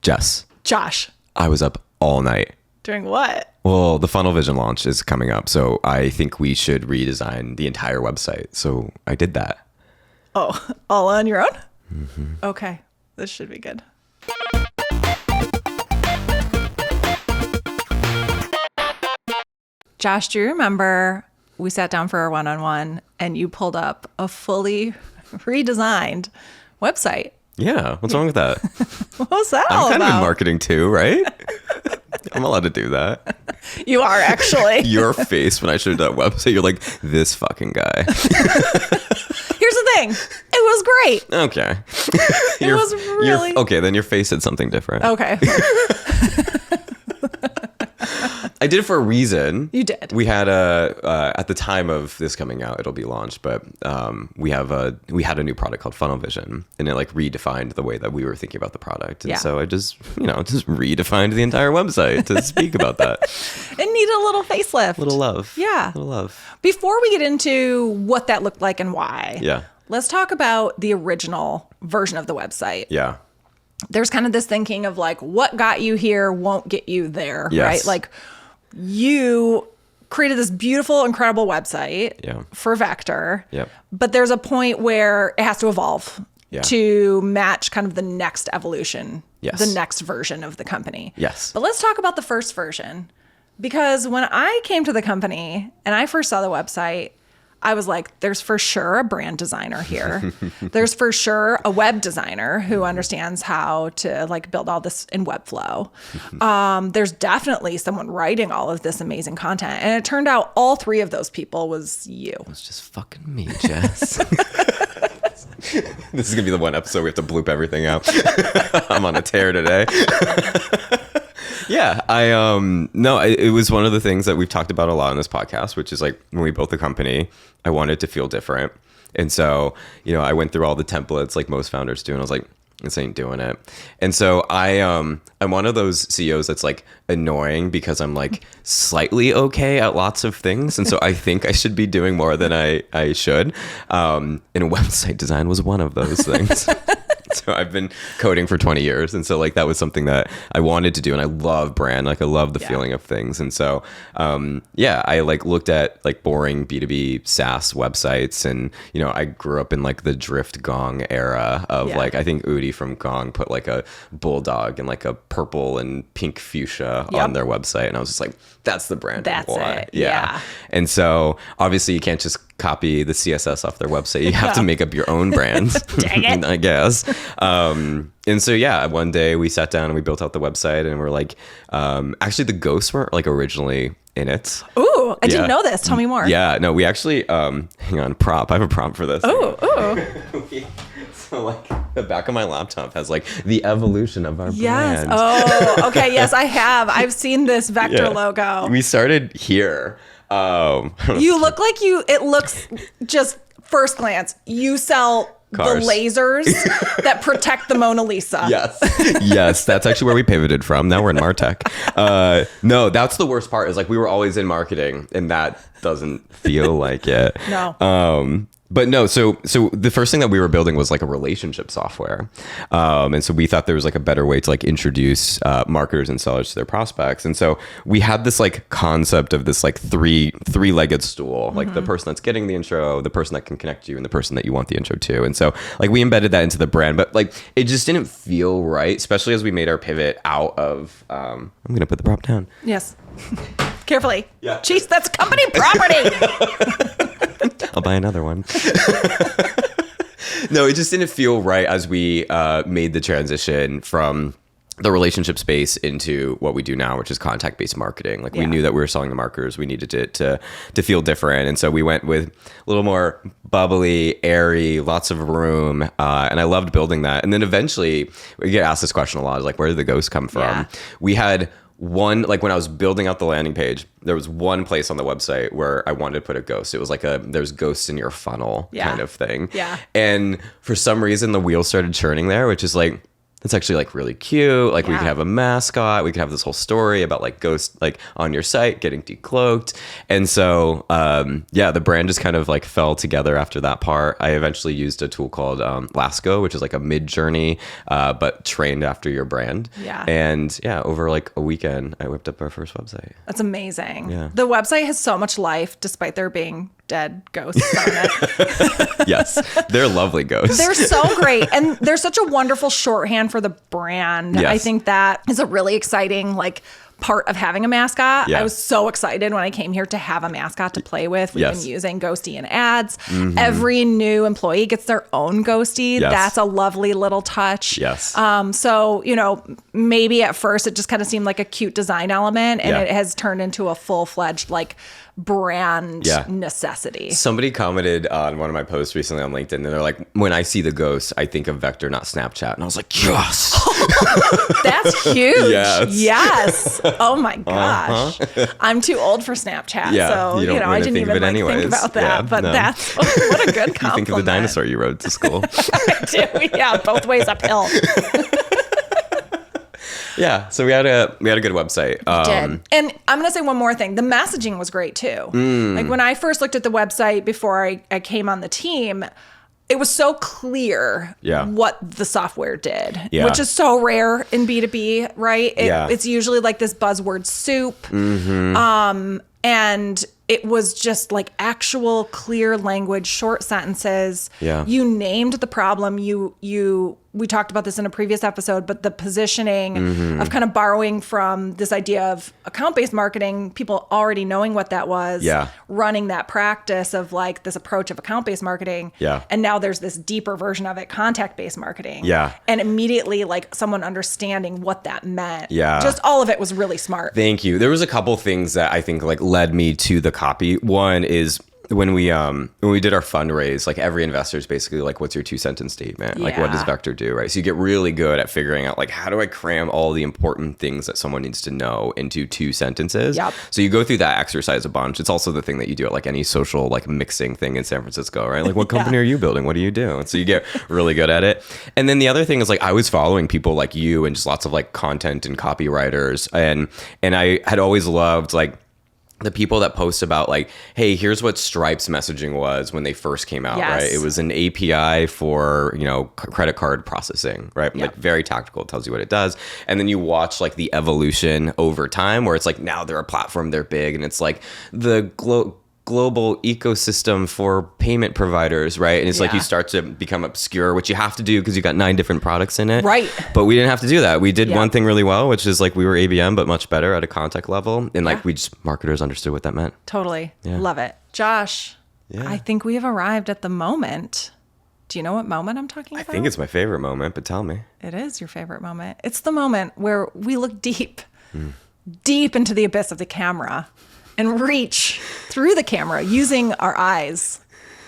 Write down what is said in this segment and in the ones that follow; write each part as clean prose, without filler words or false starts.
Jess, Josh. I was up all night. Doing what? Well, the Funnel Vision launch is coming up, so I think we should redesign the entire website. So I did that. Oh, all on your own? Mm-hmm. Okay, this should be good. Josh, do you remember we sat down for a one-on-one and you pulled up a fully redesigned website? Yeah, what's wrong with that? What was that all I'm kind about? of in marketing too, right? I'm allowed to do that. You are actually. Your face when I showed that website, you're like, this fucking guy. Here's the thing. It was great. Okay. It was really... Okay, then your face said something different. Okay. I did it for a reason. You did. We had at the time of this coming out, it'll be launched, but we had a new product called Funnel Vision, and it like redefined the way that we were thinking about the product. And so I just redefined the entire website to speak about that. It needed a little facelift. Little love. Yeah. Little love. Before we get into what that looked like and why, let's talk about the original version of the website. Yeah. There's kind of this thinking of like, what got you here won't get you there, right? Like, you created this beautiful, incredible website for Vector, but there's a point where it has to evolve to match kind of the next evolution, the next version of the company. Yes. But let's talk about the first version, because when I came to the company and I first saw the website, I was like, there's for sure a brand designer here. There's for sure a web designer who understands how to like build all this in Webflow. There's definitely someone writing all of this amazing content. And it turned out all three of those people was you. It was just fucking me, Jess. This is going to be the one episode we have to bloop everything out. I'm on a tear today. Yeah, it was one of the things that we've talked about a lot on this podcast, which is like when we built the company, I wanted it to feel different. And so, I went through all the templates like most founders do, and I was like, this ain't doing it. And so I'm one of those CEOs that's like annoying because I'm like slightly okay at lots of things. And so I think I should be doing more than I should. And website design was one of those things. So I've been coding for 20 years. And so like that was something that I wanted to do. And I love brand. Like I love the feeling of things. And so, I like looked at like boring B2B SaaS websites. And, I grew up in like the Drift Gong era of like, I think Udi from Gong put like a bulldog and like a purple and pink fuchsia on their website. And I was just like, that's the brand. That's it. Yeah. And so obviously you can't just copy the CSS off their website. You have to make up your own brand. Dang it. I guess. And so, one day we sat down and we built out the website and we're like, actually the ghosts weren't like originally in it. Ooh, I didn't know this. Tell me more. Yeah, no, we actually, hang on, prop. I have a prompt for this. Ooh. So like the back of my laptop has like the evolution of our brand. Yes. Oh, okay. Yes, I have. I've seen this Vector logo. We started here. You look like it looks just first glance. You sell cars. The lasers that protect the Mona Lisa. Yes, that's actually where we pivoted from. Now we're in MarTech. No, that's the worst part is like we were always in marketing and that doesn't feel like it. No. But no, so the first thing that we were building was like a relationship software. And so we thought there was like a better way to like introduce marketers and sellers to their prospects. And so we had this like concept of this like three-legged stool, like the person that's getting the intro, the person that can connect you, and the person that you want the intro to. And so like we embedded that into the brand, but like it just didn't feel right, especially as we made our pivot out of, I'm going to put the prop down. Yes. Carefully. Yeah. Jeez, that's company property. I'll buy another one. No, it just didn't feel right as we made the transition from the relationship space into what we do now, which is contact-based marketing. Like we knew that we were selling to marketers. We needed it to feel different. And so we went with a little more bubbly, airy, lots of room. And I loved building that. And then eventually we get asked this question a lot, is like, where did the ghost come from? Yeah. We had one, like when I was building out the landing page, there was one place on the website where I wanted to put a ghost. It was like there's ghosts in your funnel kind of thing. Yeah. And for some reason the wheels started churning there, which is like, that's actually like really cute. Like we Yeah. could have a mascot. We could have this whole story about like ghosts like on your site getting decloaked. And so, the brand just kind of like fell together after that part. I eventually used a tool called Lasco, which is like a mid-journey, but trained after your brand. Yeah. And over like a weekend, I whipped up our first website. That's amazing. Yeah. The website has so much life despite there being dead ghosts on it. Yes, they're lovely ghosts. They're so great. And they're such a wonderful shorthand for the brand. Yes. I think that is a really exciting like part of having a mascot. Yeah. I was so excited when I came here to have a mascot to play with. We've Yes. been using Ghosty in ads. Every new employee gets their own Ghosty. Yes. That's a lovely little touch. Yes. So, maybe at first it just kind of seemed like a cute design element, and Yeah. it has turned into a full-fledged like brand Yeah. necessity. Somebody commented on one of my posts recently on LinkedIn, and they're like, when I see the ghosts, I think of Vector, not Snapchat. And I was like, yes. That's huge. Yes. Yes. Oh my gosh. I'm too old for Snapchat. Yeah, So, you don't I really didn't think of even it think anyways. about that. Yeah, but no. that's what a good compliment. You think of the dinosaur you rode to school. I do. Yeah. Both ways uphill. Yeah, so we had a good website. Did. And I'm going to say one more thing. The messaging was great too. Like when I first looked at the website before I came on the team, it was so clear Yeah. what the software did, Yeah. which is so rare in B2B, right? Yeah. It's usually like this buzzword soup. And it was just like actual clear language, short sentences. Yeah. You named the problem. We talked about this in a previous episode, but the positioning of kind of borrowing from this idea of account-based marketing, people already knowing what that was, Yeah. running that practice of like this approach of account-based marketing. Yeah. And now there's this deeper version of it, contact-based marketing. Yeah. And immediately like someone understanding what that meant. Yeah. Just all of it was really smart. Thank you. There was a couple things that I think like led me to the copy. One is when we did our fundraise, like every investor is basically like, what's your 2-sentence statement? Like, what does Yeah. Vector do, right? So you get really good at figuring out like, how do I cram all the important things that someone needs to know into 2 sentences? Yep. So you go through that exercise a bunch. It's also the thing that you do at like any social like mixing thing in San Francisco, right? Like, what company are you building? What do you do? And so you get really good at it. And then the other thing is like, I was following people like you and just lots of like content and copywriters, and I had always loved like the people that post about like, hey, here's what Stripe's messaging was when they first came out, Yes. right? It was an API for, credit card processing, right? Yep. Like very tactical. It tells you what it does. And then you watch like the evolution over time where it's like, now they're a platform, they're big. And it's like the global ecosystem for payment providers, right? And it's like Yeah. you start to become obscure, which you have to do because you got 9 different products in it. Right. But we didn't have to do that. We did Yeah. one thing really well, which is like we were ABM, but much better at a contact level. And like Yeah. we just, marketers understood what that meant. Totally. Yeah. Love it. Josh, Yeah. I think we have arrived at the moment. Do you know what moment I'm talking I about? think it's my favorite moment, but tell me. It is your favorite moment. It's the moment where we look deep into the abyss of the camera and reach through the camera using our eyes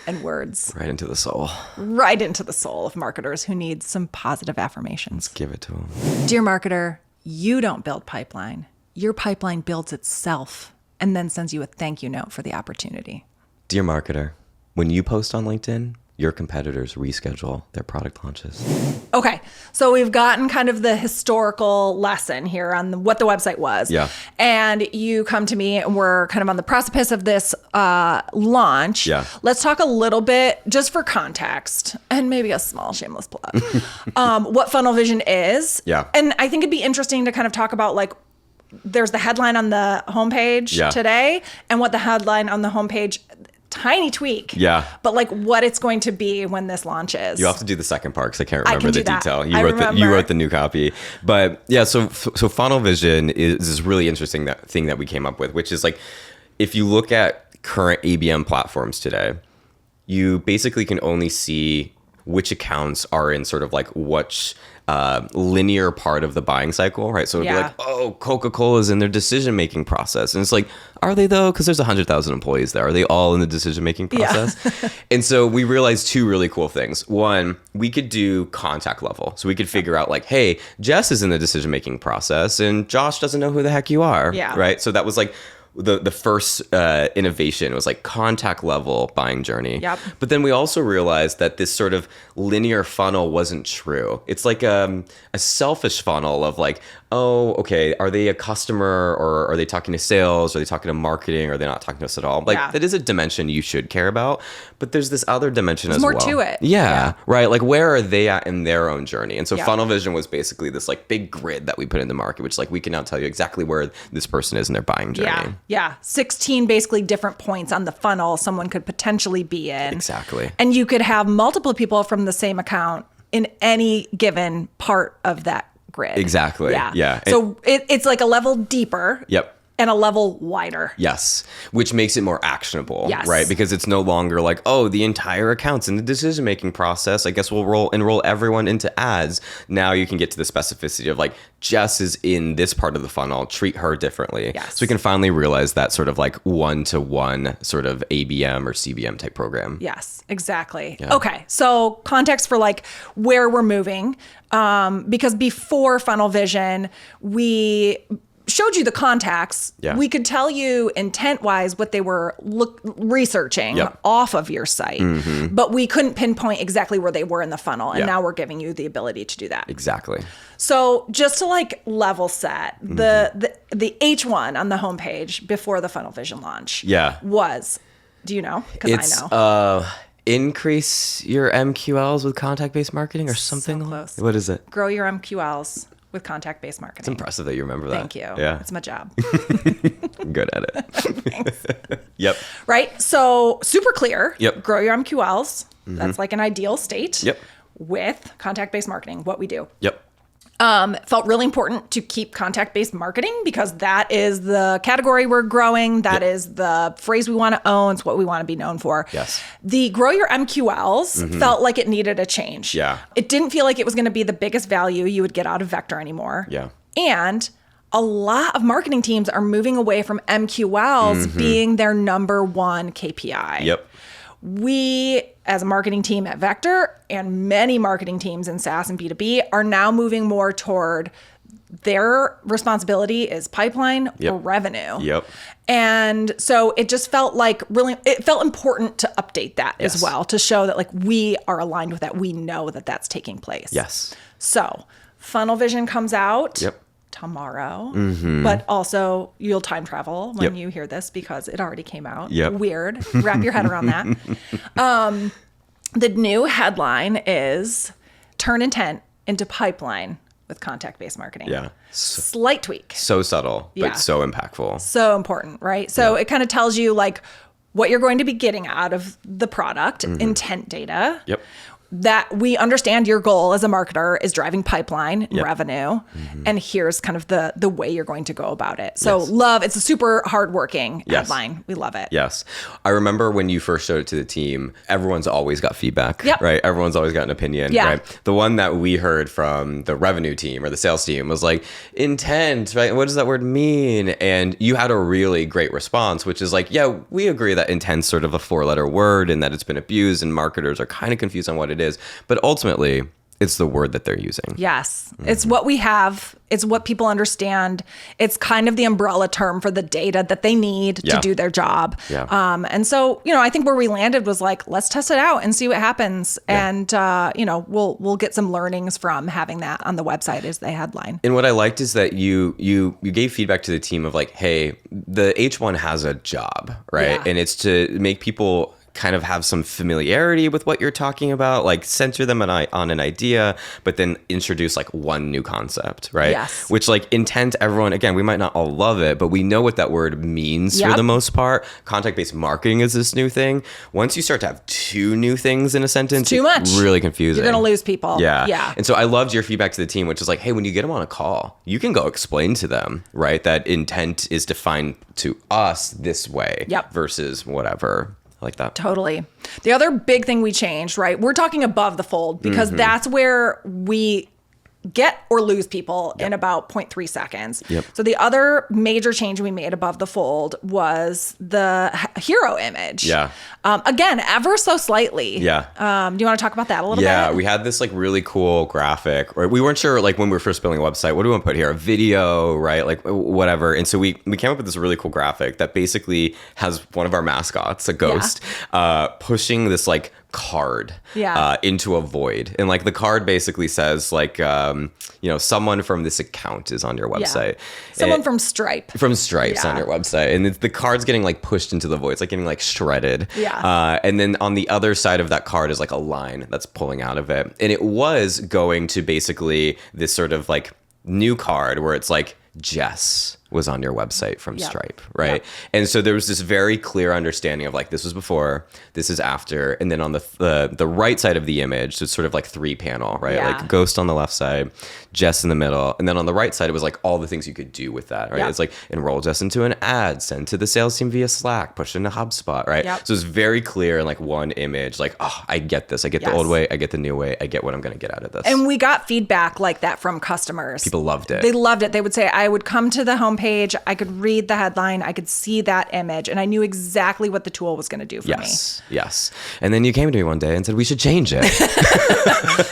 and words Right into the soul. right into the soul of marketers who need some positive affirmations. Give it to them. Dear marketer, you don't build pipeline. Your pipeline builds itself and then sends you a thank you note for the opportunity. Dear marketer, when you post on LinkedIn, your competitors reschedule their product launches. Okay, so we've gotten kind of the historical lesson here on what the website was. Yeah. And you come to me and we're kind of on the precipice of this launch. Yeah. Let's talk a little bit, just for context, and maybe a small shameless plug, what Funnel Vision is. Yeah. And I think it'd be interesting to kind of talk about like, there's the headline on the homepage Yeah. today and what the headline on the homepage, tiny tweak. Yeah. But like what it's going to be when this launches. You have to do the second part because I can't I remember can the do that. detail. I You remember. wrote the new copy, but yeah. So Funnel Vision is this really interesting thing that we came up with, which is like if you look at current ABM platforms today, you basically can only see which accounts are in sort of like which linear part of the buying cycle, right? So it'd be Yeah. like, oh, Coca-Cola's in their decision-making process. And it's like, are they though? Because there's 100,000 employees there. Are they all in the decision-making process? And so we realized 2 really cool things. One, we could do contact level. So we could figure out like, hey, Jess is in the decision-making process and Josh doesn't know who the heck you are, Yeah. right? So that was like the first innovation was like contact level buying journey. Yep. But then we also realized that this sort of linear funnel wasn't true. It's like a selfish funnel of like, oh, okay, are they a customer or are they talking to sales? Are they talking to marketing? Or are they not talking to us at all? Like that is a dimension you should care about. But there's this other dimension as well. There's more to it. Yeah, right. Like where are they at in their own journey? And so funnel vision was basically this like big grid that we put in the market, which like we can now tell you exactly where this person is in their buying journey. Yeah. 16 basically different points on the funnel someone could potentially be in. Exactly. And you could have multiple people from the same account in any given part of that grid. Exactly. Yeah. So it's like a level deeper. Yep. And a level wider. Yes. Which makes it more actionable, yes. right? Because it's no longer like, oh, the entire account's in the decision-making process. I guess we'll enroll everyone into ads. Now you can get to the specificity of like, Jess is in this part of the funnel, treat her differently. Yes. So we can finally realize that sort of like one-to-one sort of ABM or CBM type program. Yes, exactly. Yeah. Okay. So context for like where we're moving. Because before funnel vision, we showed you the contacts. Yeah. We could tell you intent wise what they were researching off of your site, but we couldn't pinpoint exactly where they were in the funnel. And now we're giving you the ability to do that. Exactly. So just to like level set, the H1 on the homepage before the funnel vision launch was, do you know? Because I know. Increase your MQLs with contact-based marketing or something. So close. What is it? Grow your MQLs with contact-based marketing. It's impressive that you remember that. Thank you. Yeah. It's my job. I'm good at it. Thanks. Yep. Right? So super clear. Yep. Grow your MQLs. That's like an ideal state. Yep. With contact-based marketing, what we do. Yep. Felt really important to keep contact-based marketing because that is the category we're growing. That is the phrase we want to own. It's what we want to be known for. Yes. The grow your MQLs felt like it needed a change. Yeah. It didn't feel like it was going to be the biggest value you would get out of Vector anymore. Yeah. And a lot of marketing teams are moving away from MQLs being their number one KPI. Yep. We, as a marketing team at Vector and many marketing teams in SaaS and B2B, are now moving more toward their responsibility is pipeline or revenue. Yep. And so it just felt like it felt important to update that as well, to show that like we are aligned with that. We know that that's taking place. Yes. So funnel vision comes out. Yep. Tomorrow, but also you'll time travel when you hear this because it already came out. Yep. Weird. Wrap your head around that. The new headline is turn intent into pipeline with contact-based marketing. Yeah. Slight tweak. So subtle, Yeah. but so impactful. So important, right? So it kind of tells you like what you're going to be getting out of the product, intent data. Yep. That we understand your goal as a marketer is driving pipeline and revenue. And here's kind of the way you're going to go about it. So it's a super hardworking headline. We love it. Yes. I remember when you first showed it to the team, everyone's always got feedback, Yep. right? Everyone's always got an opinion, Yeah. right? The one that we heard from the revenue team or the sales team was like, intent, right? What does that word mean? And you had a really great response, which is like, yeah, we agree that intent's sort of a 4-letter word and that it's been abused and marketers are kind of confused on what it is. But ultimately, it's the word that they're using. Yes. It's what we have. It's what people understand. It's kind of the umbrella term for the data that they need to do their job. Yeah. And so, I think where we landed was like, let's test it out and see what happens. Yeah. And, we'll get some learnings from having that on the website as the headline. And what I liked is that you gave feedback to the team of like, hey, the H1 has a job, right? Yeah. And it's to make people kind of have some familiarity with what you're talking about, like center them on an idea, but then introduce like one new concept, right? Yes. Which like intent, everyone, again, we might not all love it, but we know what that word means for the most part. Contact-based marketing is this new thing. Once you start to have two new things in a sentence, it's too much. Really confusing. You're going to lose people. Yeah. Yeah. And so I loved your feedback to the team, which is like, hey, when you get them on a call, you can go explain to them, right, that intent is defined to us this way versus whatever. Like that. Totally. The other big thing we changed, right? We're talking above the fold because that's where we get or lose people in about 0.3 seconds. Yep. So the other major change we made above the fold was the hero image. Yeah. Again, ever so slightly. Yeah. Do you want to talk about that a little bit? Yeah, we had this like really cool graphic, right? We weren't sure like when we were first building a website, what do we want to put here? A video, right? Like whatever. And so we came up with this really cool graphic that basically has one of our mascots, a ghost, pushing this like card into a void. And like the card basically says like, someone from this account is on your website. Someone from Stripe. From Stripe's on your website. And the card's getting like pushed into the void. It's like getting like shredded. Yeah. And then on the other side of that card is like a line that's pulling out of it. And it was going to basically this sort of like new card where it's like Jess was on your website from Stripe, right? Yep. And so there was this very clear understanding of like, this was before, this is after, and then on the right side of the image, so it's sort of like 3-panel, right? Yeah. Like ghost on the left side, Jess in the middle, and then on the right side, it was like all the things you could do with that, right? Yep. It's like enroll Jess into an ad, send to the sales team via Slack, push into HubSpot, right? Yep. So it's very clear in like one image, like, oh, I get this. I get the old way, I get the new way, I get what I'm going to get out of this. And we got feedback like that from customers. People loved it. They loved it. They would say, I would come to the homepage, I could read the headline, I could see that image, and I knew exactly what the tool was going to do for me. Yes. And then you came to me one day and said, we should change it.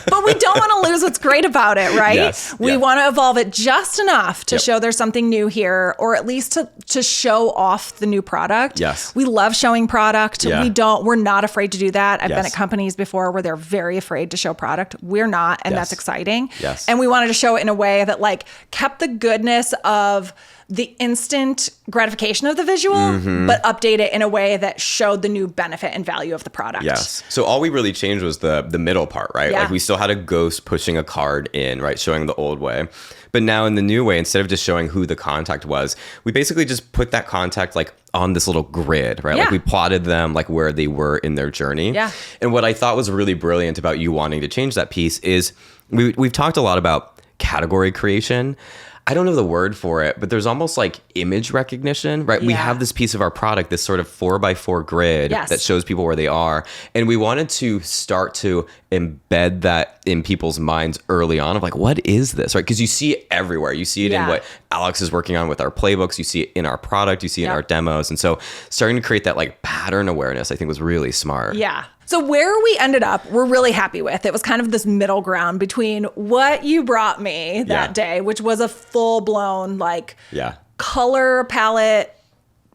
But we don't want to lose what's great about it, right? Yes. We want to evolve it just enough to show there's something new here, or at least to show off the new product. Yes. We love showing product. Yeah. We're not afraid to do that. I've been Yes. at companies before where they're very afraid to show product. We're not, and that's exciting. Yes. And we wanted to show it in a way that like kept the goodness of the instant gratification of the visual, but update it in a way that showed the new benefit and value of the product. Yes. So all we really changed was the middle part, right? Yeah. Like we still had a ghost pushing a card in, right? Showing the old way. But now in the new way, instead of just showing who the contact was, we basically just put that contact like on this little grid, right? Yeah. Like we plotted them like where they were in their journey. Yeah. And what I thought was really brilliant about you wanting to change that piece is we've talked a lot about category creation. I don't know the word for it, but there's almost like image recognition, right? We have this piece of our product, this sort of 4x4 grid that shows people where they are. And we wanted to start to embed that in people's minds early on of like, what is this, right? Because you see it everywhere. You see it in what Alex is working on with our playbooks. You see it in our product. You see it in our demos. And so starting to create that like pattern awareness, I think was really smart. Yeah. So where we ended up, we're really happy with. It was kind of this middle ground between what you brought me that day, which was a full-blown like color palette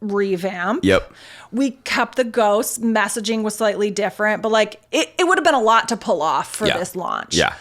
revamp. Yep. We kept the ghost. Messaging was slightly different, but like it would have been a lot to pull off for this launch. Yeah.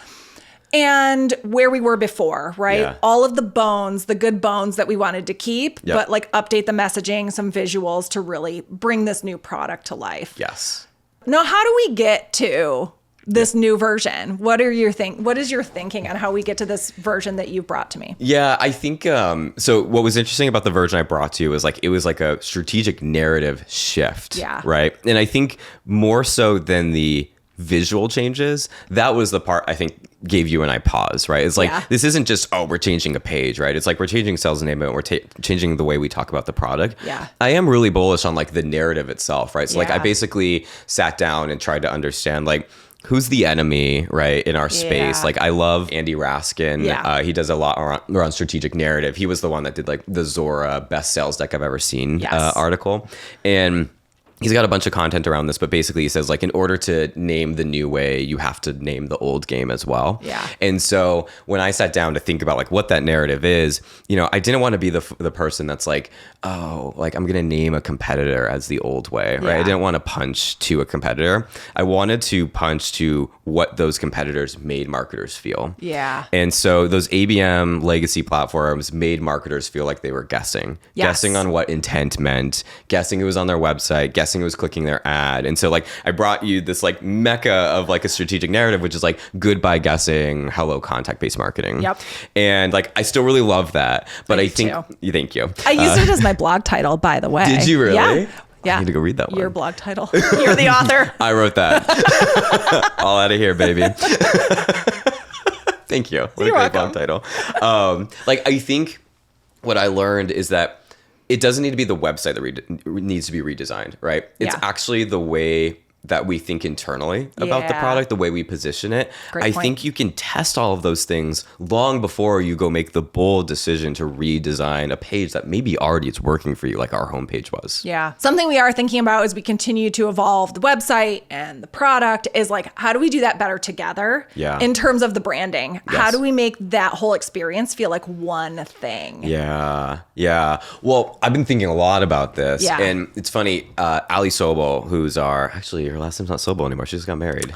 And where we were before, right? Yeah. All of the bones, the good bones that we wanted to keep, but like update the messaging, some visuals to really bring this new product to life. Yes. Now, how do we get to this new version? What is your thinking on how we get to this version that you've brought to me? Yeah, I think so what was interesting about the version I brought to you was like it was like a strategic narrative shift. Yeah. Right. And I think more so than the visual changes, that was the part I think gave you and I pause, right? It's like this isn't just, oh, we're changing a page, right? It's like we're changing sales enablement, we're changing the way we talk about the product. Yeah. I am really bullish on like the narrative itself, right? So like I Yeah. basically sat down and tried to understand like who's the enemy, right, in our space. Yeah. Like I love Andy Raskin. Yeah. He does a lot around strategic narrative. He was the one that did like the Zora best sales deck I've ever seen article. And he's got a bunch of content around this, but basically he says like in order to name the new way, you have to name the old game as well. Yeah. And so when I sat down to think about like what that narrative is, I didn't want to be the person that's like, oh, like I'm going to name a competitor as the old way, right? I didn't want to punch to a competitor. I wanted to punch to what those competitors made marketers feel. Yeah. And so those ABM legacy platforms made marketers feel like they were guessing on what intent meant, guessing it was on their website, guessing it was clicking their ad. And so like I brought you this like mecca of like a strategic narrative, which is like goodbye guessing, hello contact-based marketing. Yep. And like I still really love that, but I think too. Thank you. I used it as my blog title, by the way. Did you really? Yeah. Yeah. I need to go read that one. Your blog title. You're the author. I wrote that. All out of here, baby. Thank you. What You're a great welcome. blog title. Like I think what I learned is that it doesn't need to be the website that needs to be redesigned, right? It's actually the way that we think internally about the Yeah. product, the way we position it. Great I point. think you can test all of those things long before you go make the bold decision to redesign a page that maybe already it's working for you, like our homepage was. Yeah. Something we are thinking about as we continue to evolve the website and the product is like, how do we do that better together Yeah. in terms of the branding? Yes. How do we make that whole experience feel like one thing? Yeah. Yeah. Well, I've been thinking a lot about this. Yeah. And it's funny, Ali Sobel, who's actually her last name's not Sobel anymore. She just got married.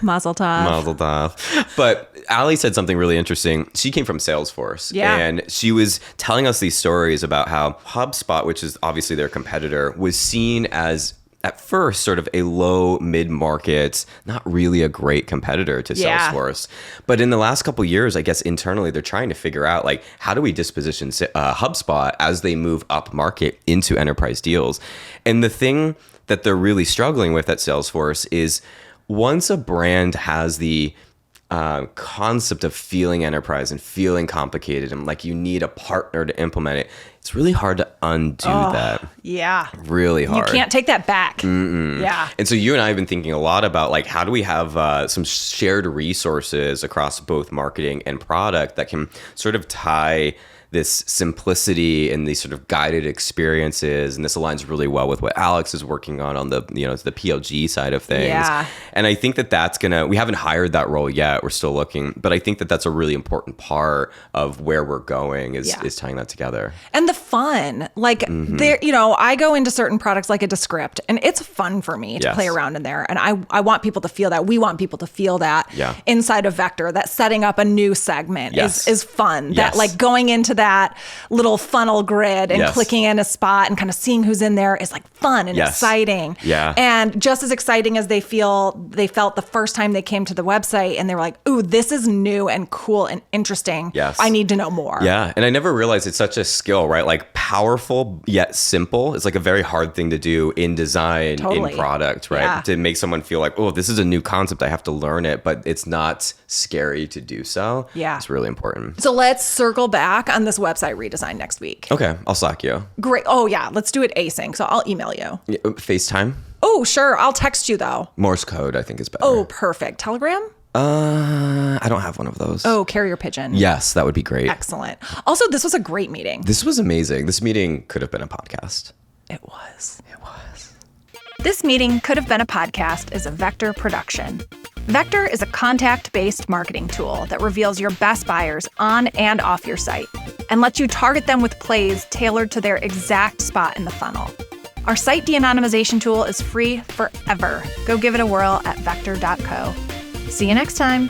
Mazel tov. Mazel tov. But Ali said something really interesting. She came from Salesforce. Yeah. And she was telling us these stories about how HubSpot, which is obviously their competitor, was seen as at first sort of a low mid-market, not really a great competitor to Yeah. Salesforce. But in the last couple of years, I guess internally, they're trying to figure out like, how do we disposition HubSpot as they move up market into enterprise deals? And the thing that they're really struggling with at Salesforce is once a brand has the concept of feeling enterprise and feeling complicated and like you need a partner to implement it, it's really hard to undo that. Yeah. Really hard. You can't take that back. Yeah. And so you and I have been thinking a lot about like, how do we have some shared resources across both marketing and product that can sort of tie this simplicity and these sort of guided experiences. And this aligns really well with what Alex is working on the, the PLG side of things. Yeah. And I think that that's we haven't hired that role yet. We're still looking, but I think that that's a really important part of where we're going is tying that together. And the fun, like there, I go into certain products like a Descript, and it's fun for me to play around in there. And I want people to feel that. We want people to feel that inside of Vector, that setting up a new segment is fun. That like going into that little funnel grid and clicking in a spot and kind of seeing who's in there is like fun and exciting. Yeah. And just as exciting as they felt the first time they came to the website and they were like, ooh, this is new and cool and interesting. Yes. I need to know more. Yeah. And I never realized it's such a skill, right? Like powerful yet simple. It's like a very hard thing to do in design, in product, right? Yeah. To make someone feel like, oh, this is a new concept. I have to learn it, but it's not scary to do so. Yeah. It's really important. So let's circle back on this website redesign next week. Okay. I'll Slack you. Great. Oh yeah. Let's do it async. So I'll email you. Yeah, FaceTime? Oh, sure. I'll text you though. Morse code, I think, is better. Oh, perfect. Telegram? I don't have one of those. Oh, carrier pigeon. Yes, that would be great. Excellent. Also, this was a great meeting. This was amazing. This meeting could have been a podcast. It was. It was. This meeting could have been a podcast is a Vector production. Vector is a contact-based marketing tool that reveals your best buyers on and off your site and lets you target them with plays tailored to their exact spot in the funnel. Our site de-anonymization tool is free forever. Go give it a whirl at vector.co. See you next time.